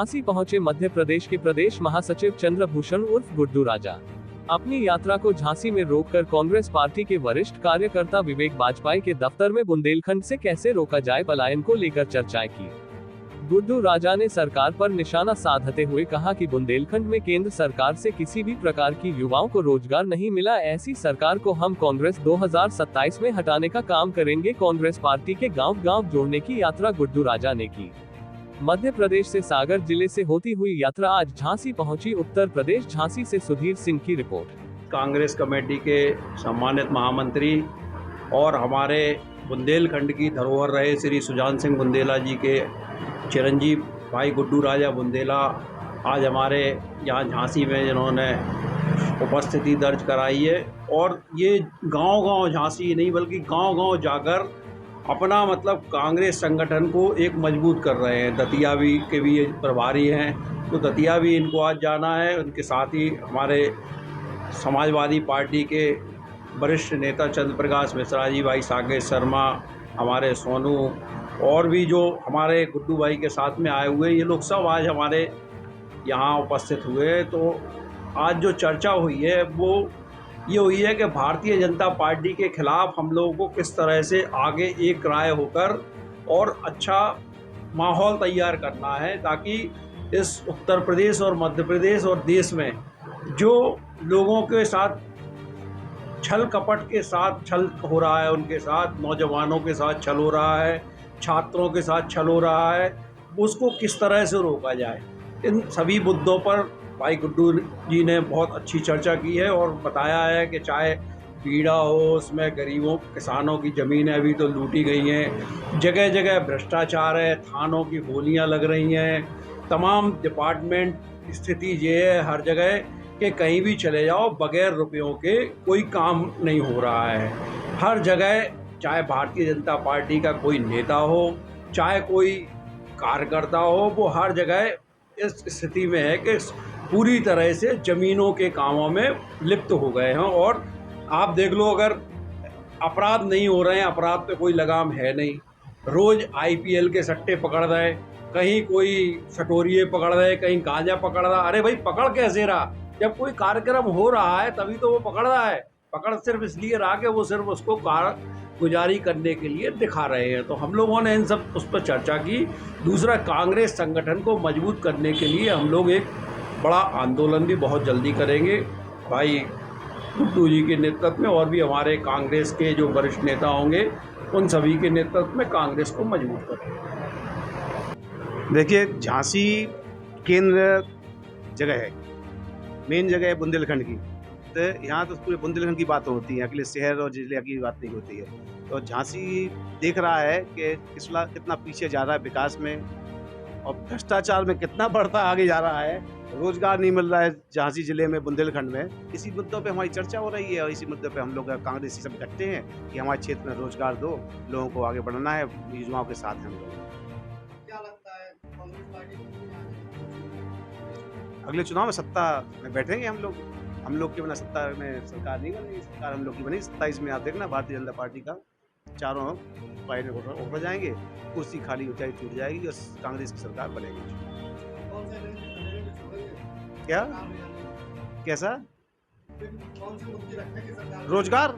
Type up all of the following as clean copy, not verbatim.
झांसी पहुंचे मध्य प्रदेश के प्रदेश महासचिव चंद्रभूषण उर्फ गुड्डू राजा। अपनी यात्रा को झांसी में रोककर कांग्रेस पार्टी के वरिष्ठ कार्यकर्ता विवेक वाजपेयी के दफ्तर में बुंदेलखंड से कैसे रोका जाए पलायन को लेकर चर्चाएं की। गुड्डू राजा ने सरकार पर निशाना साधते हुए कहा कि बुंदेलखंड में केंद्र सरकार से किसी भी प्रकार की युवाओं को रोजगार नहीं मिला, ऐसी सरकार को हम कांग्रेस 2027 में हटाने का काम करेंगे। कांग्रेस पार्टी के गांव-गांव जोड़ने की यात्रा गुड्डू राजा ने की। मध्य प्रदेश से सागर जिले से होती हुई यात्रा आज झांसी पहुंची। उत्तर प्रदेश झांसी से सुधीर सिंह की रिपोर्ट। कांग्रेस कमेटी के सम्मानित महामंत्री और हमारे बुंदेलखंड की धरोहर रहे श्री सुजान सिंह बुंदेला जी के चिरंजीव भाई गुड्डू राजा बुंदेला आज हमारे यहाँ झांसी में जिन्होंने उपस्थिति दर्ज कराई है, और ये गांव-गांव झांसी नहीं बल्कि गांव-गांव जाकर अपना मतलब कांग्रेस संगठन को एक मजबूत कर रहे हैं। दतिया भी के भी ये प्रभारी हैं, तो दतिया भी इनको आज जाना है। उनके साथ ही हमारे समाजवादी पार्टी के वरिष्ठ नेता चंद्र प्रकाश मिश्रा जी, भाई साकेत शर्मा, हमारे सोनू और भी जो हमारे गुड्डू भाई के साथ में आए हुए, ये लोग सब आज हमारे यहाँ उपस्थित हुए। तो आज जो चर्चा हुई है वो ये हुई है कि भारतीय जनता पार्टी के खिलाफ हम लोगों को किस तरह से आगे एक राय होकर और अच्छा माहौल तैयार करना है, ताकि इस उत्तर प्रदेश और मध्य प्रदेश और देश में जो लोगों के साथ छल कपट के साथ छल हो रहा है, उनके साथ नौजवानों के साथ छल हो रहा है, छात्रों के साथ छल हो रहा है, उसको किस तरह से रोका जाए। इन सभी मुद्दों पर भाई गुड्डू जी ने बहुत अच्छी चर्चा की है और बताया है कि चाहे पीड़ा हो, उसमें गरीबों किसानों की ज़मीनें अभी तो लूटी गई हैं, जगह जगह भ्रष्टाचार है, थानों की गोलियां लग रही हैं, तमाम डिपार्टमेंट स्थिति ये है हर जगह कि कहीं भी चले जाओ बगैर रुपयों के कोई काम नहीं हो रहा है। हर जगह चाहे भारतीय जनता पार्टी का कोई नेता हो, चाहे कोई कार्यकर्ता हो, वो हर जगह इस स्थिति में है कि पूरी तरह से ज़मीनों के कामों में लिप्त हो गए हैं। और आप देख लो, अगर अपराध नहीं हो रहे हैं, अपराध पे कोई लगाम है नहीं, रोज़ IPL के सट्टे पकड़ रहे, कहीं कोई सटोरिये पकड़ रहे, कहीं गांजा पकड़ रहा। अरे भाई, पकड़ कैसे रहा? जब कोई कार्यक्रम हो रहा है तभी तो वो पकड़ रहा है। पकड़ सिर्फ इसलिए रहा कि वो सिर्फ उसको गुजारी करने के लिए दिखा रहे हैं। तो हम लोगों ने इन सब उस पर चर्चा की। दूसरा, कांग्रेस संगठन को मजबूत करने के लिए हम लोग एक बड़ा आंदोलन भी बहुत जल्दी करेंगे भाई गुड्डू जी के नेतृत्व में, और भी हमारे कांग्रेस के जो वरिष्ठ नेता होंगे उन सभी के नेतृत्व में कांग्रेस को मजबूत करेंगे। देखिए, झांसी केंद्र जगह है, मेन जगह है बुंदेलखंड की। तो यहाँ तो पूरे बुंदेलखंड की बात होती है, अकेले शहर और जिले की बात नहीं होती है। तो झांसी देख रहा है कि कितना पीछे जा रहा है विकास में, और भ्रष्टाचार में कितना बढ़ता आगे जा रहा है। रोजगार नहीं मिल रहा है झांसी जिले में, बुंदेलखंड में। इसी मुद्दों पे हमारी चर्चा हो रही है, और इसी मुद्दे पे हम लोग कांग्रेसी सब इकट्ठे हैं कि हमारे क्षेत्र में रोजगार दो, लोगों को आगे बढ़ना है, युवाओं के साथ हैं हम लोग। क्या लगता है कांग्रेस पार्टी अगले चुनाव में सत्ता में बैठेंगे हम लोग। हम लोग के बिना सत्ता में सरकार नहीं बनेगी, सरकार हम लोग की बनेगी। 27 में आप देखना, भारतीय जनता पार्टी का चारों पार्टी ऊपर जाएंगे, कुर्सी खाली हो जाएगी, छूट जाएगी, और कांग्रेस की सरकार बनेगी। कौन से छोड़ेंगे? क्या कैसा कौन से मुद्दे रखेंगे सरकार? रोजगार,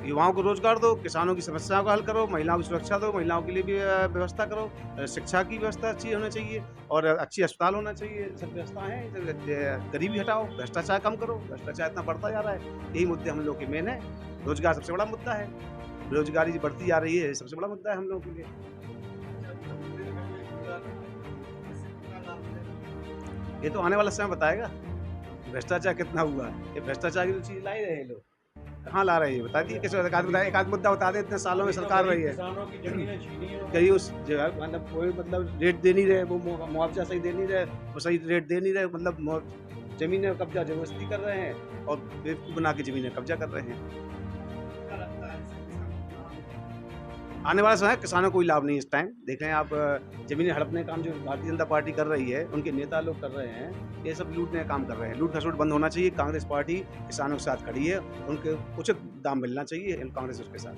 युवाओं को रोजगार दो, किसानों की समस्याओं का हल करो, महिलाओं की सुरक्षा दो, महिलाओं के लिए भी व्यवस्था करो, शिक्षा की व्यवस्था अच्छी होनी चाहिए, और अच्छी अस्पताल होना चाहिए। सब व्यवस्था है। गरीबी हटाओ, भ्रष्टाचार कम करो, भ्रष्टाचार इतना बढ़ता जा रहा है। यही मुद्दे हम लोग के मेन है। रोजगार सबसे बड़ा मुद्दा है, बेरोजगारी बढ़ती जा रही है, सबसे बड़ा मुद्दा है हम लोगों के लिए। ये तो आने वाला समय बताएगा भ्रष्टाचार कितना हुआ है। ये भ्रष्टाचार की तो चीज ला ही रहे हैं लोग, कहाँ ला रहे हैं बता दिए। किसी एक आध मुद्दा बता दें, इतने सालों में सरकार रही है, कहीं उस जगह मतलब कोई मतलब रेट दे नहीं रहे, वो मुआवजा सही दे नहीं रहे, वो सही रेट दे नहीं रहे, मतलब जमीनें कब्जा जबरदस्ती कर रहे हैं, और बेवकूफ़ बना के जमीनें कब्जा कर रहे हैं। आने वाला समय किसानों को कोई लाभ नहीं इस टाइम। देख रहे हैं आप, जमीनें हड़पने का काम जो भारतीय जनता पार्टी कर रही है, उनके नेता लोग कर रहे हैं, ये सब लूटने का काम कर रहे हैं। लूट खसोट बंद होना चाहिए। कांग्रेस पार्टी किसानों के साथ खड़ी है, उनके उचित दाम मिलना चाहिए, कांग्रेस उसके साथ।